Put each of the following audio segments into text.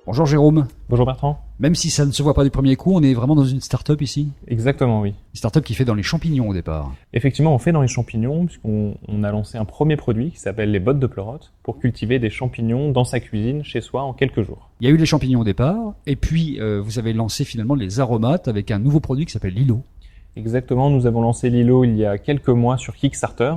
Bonjour Jérôme. Bonjour Bertrand. Même si ça ne se voit pas du premier coup, on est vraiment dans une start-up ici. Exactement, oui. Une start-up qui fait dans les champignons au départ. Effectivement, on fait dans les champignons puisqu'on a lancé un premier produit qui s'appelle les bottes de pleurote pour cultiver des champignons dans sa cuisine, chez soi, en quelques jours. Il y a eu les champignons au départ, et puis vous avez lancé finalement les aromates avec un nouveau produit qui s'appelle Lilo. Exactement, nous avons lancé Lilo il y a quelques mois sur Kickstarter.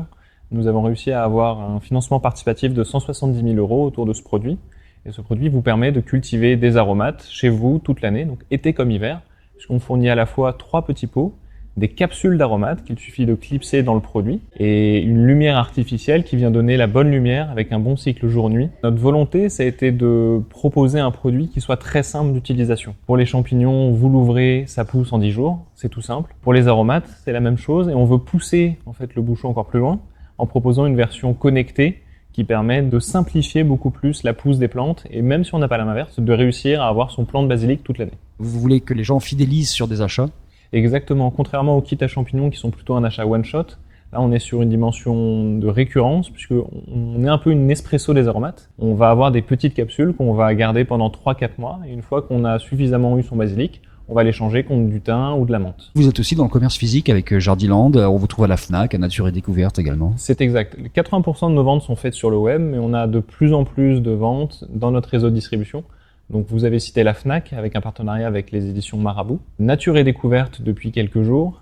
Nous avons réussi à avoir un financement participatif de 170 000 € autour de ce produit. Et ce produit vous permet de cultiver des aromates chez vous toute l'année, donc été comme hiver, puisqu'on fournit à la fois 3 petits pots, des capsules d'aromates qu'il suffit de clipser dans le produit, et une lumière artificielle qui vient donner la bonne lumière avec un bon cycle jour-nuit. Notre volonté, ça a été de proposer un produit qui soit très simple d'utilisation. Pour les champignons, vous l'ouvrez, ça pousse en 10 jours, c'est tout simple. Pour les aromates, c'est la même chose, et on veut pousser en fait le bouchon encore plus loin en proposant une version connectée qui permet de simplifier beaucoup plus la pousse des plantes et même si on n'a pas la main verte, de réussir à avoir son plant de basilic toute l'année. Vous voulez que les gens fidélisent sur des achats ? Exactement, contrairement aux kits à champignons qui sont plutôt un achat one-shot, là on est sur une dimension de récurrence puisqu'on est un peu une Nespresso des aromates. On va avoir des petites capsules qu'on va garder pendant 3-4 mois et une fois qu'on a suffisamment eu son basilic, on va les changer contre du thym ou de la menthe. Vous êtes aussi dans le commerce physique avec Jardiland, on vous trouve à la Fnac, à Nature et Découverte également. C'est exact. 80% de nos ventes sont faites sur le web, mais on a de plus en plus de ventes dans notre réseau de distribution. Donc vous avez cité la Fnac avec un partenariat avec les éditions Marabout, Nature et Découverte depuis quelques jours,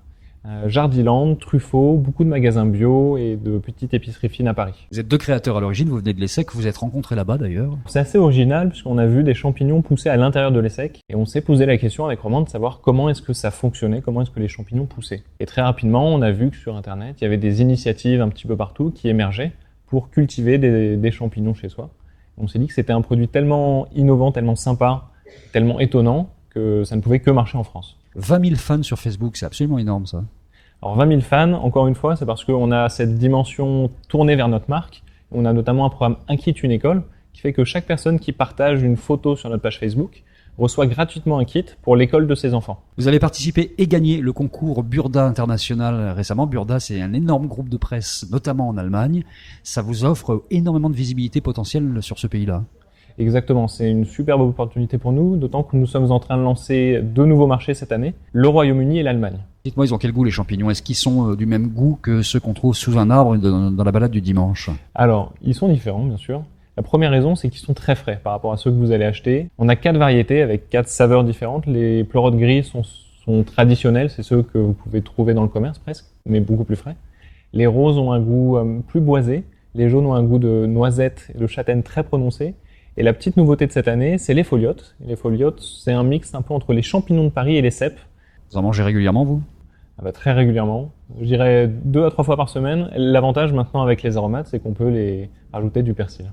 Jardiland, Truffaut, beaucoup de magasins bio et de petites épiceries fines à Paris. Vous êtes 2 créateurs à l'origine, vous venez de l'ESSEC, vous vous êtes rencontrés là-bas d'ailleurs. C'est assez original puisqu'on a vu des champignons pousser à l'intérieur de l'ESSEC et on s'est posé la question avec Roman de savoir comment est-ce que ça fonctionnait, comment est-ce que les champignons poussaient. Et très rapidement, on a vu que sur Internet, il y avait des initiatives un petit peu partout qui émergeaient pour cultiver des champignons chez soi. On s'est dit que c'était un produit tellement innovant, tellement sympa, tellement étonnant que ça ne pouvait que marcher en France. 20 000 fans sur Facebook, c'est absolument énorme ça. Alors 20 000 fans, encore une fois, c'est parce qu'on a cette dimension tournée vers notre marque. On a notamment un programme Un kit, une école, qui fait que chaque personne qui partage une photo sur notre page Facebook reçoit gratuitement un kit pour l'école de ses enfants. Vous avez participé et gagné le concours Burda International récemment. Burda, c'est un énorme groupe de presse, notamment en Allemagne. Ça vous offre énormément de visibilité potentielle sur ce pays-là. Exactement, c'est une superbe opportunité pour nous, d'autant que nous sommes en train de lancer 2 nouveaux marchés cette année, le Royaume-Uni et l'Allemagne. Dites-moi, ils ont quel goût les champignons ? Est-ce qu'ils sont du même goût que ceux qu'on trouve sous un arbre dans la balade du dimanche ? Alors, ils sont différents bien sûr. La première raison, c'est qu'ils sont très frais par rapport à ceux que vous allez acheter. On a 4 variétés avec 4 saveurs différentes. Les pleurotes gris sont traditionnels, c'est ceux que vous pouvez trouver dans le commerce presque, mais beaucoup plus frais. Les roses ont un goût plus boisé, les jaunes ont un goût de noisette et de châtaigne très prononcé. Et la petite nouveauté de cette année, c'est les foliotes. Les foliotes, c'est un mix un peu entre les champignons de Paris et les cèpes. Vous en mangez régulièrement, vous ? Très régulièrement. Je dirais 2 à 3 fois par semaine. L'avantage maintenant avec les aromates, c'est qu'on peut les rajouter du persil.